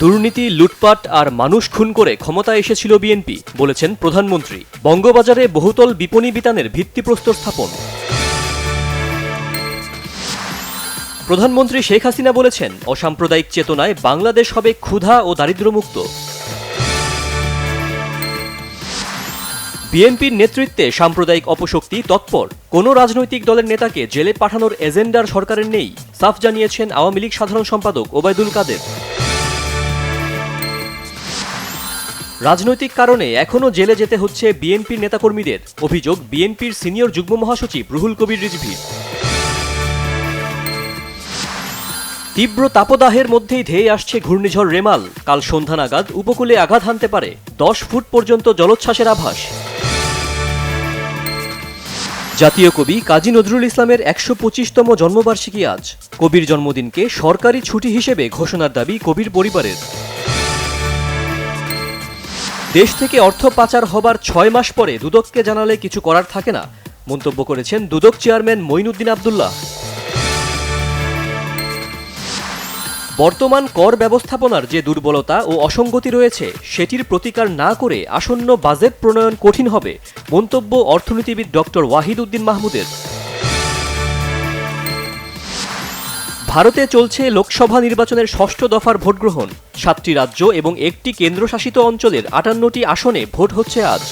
দুর্নীতি, লুটপাট আর মানুষ খুন করে ক্ষমতায় এসেছিল বিএনপি, বলেছেন প্রধানমন্ত্রী। বঙ্গবাজারে বহুতল বিপণী বিতানের ভিত্তিপ্রস্তর স্থাপন। প্রধানমন্ত্রী শেখ হাসিনা বলেছেন, অসাম্প্রদায়িক চেতনায় বাংলাদেশ হবে ক্ষুধা ও দারিদ্র্যমুক্ত। বিএনপির নেতৃত্বে সাম্প্রদায়িক অপশক্তি তৎপর, কোনো রাজনৈতিক দলের নেতাকে জেলে পাঠানোর এজেন্ডার সরকারের নেই, সাফ জানিয়েছেন আওয়ামী লীগ সাধারণ সম্পাদক ওবায়দুল কাদের। রাজনৈতিক কারণে এখনও জেলে যেতে হচ্ছে বিএনপির নেতাকর্মীদের, অভিযোগ বিএনপির সিনিয়র যুগ্ম মহাসচিব রুহুল কবির রিজভীর। তীব্র তাপদাহের মধ্যেই ধেয়ে আসছে ঘূর্ণিঝড় রেমাল। কাল সন্ধ্যা নাগাদ উপকূলে আঘাত হানতে পারে, 10 ফুট পর্যন্ত জলোচ্ছ্বাসের আভাস। জাতীয় কবি কাজী নজরুল ইসলামের 125তম জন্মবার্ষিকী আজ। কবির জন্মদিনকে সরকারি ছুটি হিসেবে ঘোষণার দাবি কবির পরিবারের। দেশ থেকে অর্থ পাচার হবার 6 মাস পরে দুদককে জানালে কিছু করার থাকে না, মন্তব্য করেছেন দুদক চেয়ারম্যান মঈনুদ্দিন আব্দুল্লাহ। বর্তমান কর ব্যবস্থাপনার যে দুর্বলতা ও অসঙ্গতি রয়েছে সেটির প্রতিকার না করে আসন্ন বাজেট প্রণয়ন কঠিন হবে, মন্তব্য অর্থনীতিবিদ ডক্টর ওয়াহিদ উদ্দিন মাহমুদের। ভারতে চলছে লোকসভা নির্বাচনের 6ষ্ঠ দফার ভোটগ্রহণ। 7টি রাজ্য এবং 1টি কেন্দ্রশাসিত অঞ্চলের 58টি আসনে ভোট হচ্ছে আজ।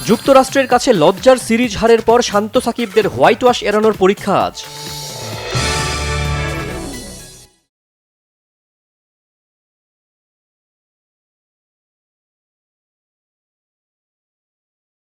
যুক্তরাষ্ট্রের কাছে লজ্জার সিরিজ হারের পর শান্ত সাকিবদের হোয়াইট ওয়াশ এড়ানোর পরীক্ষা আজ।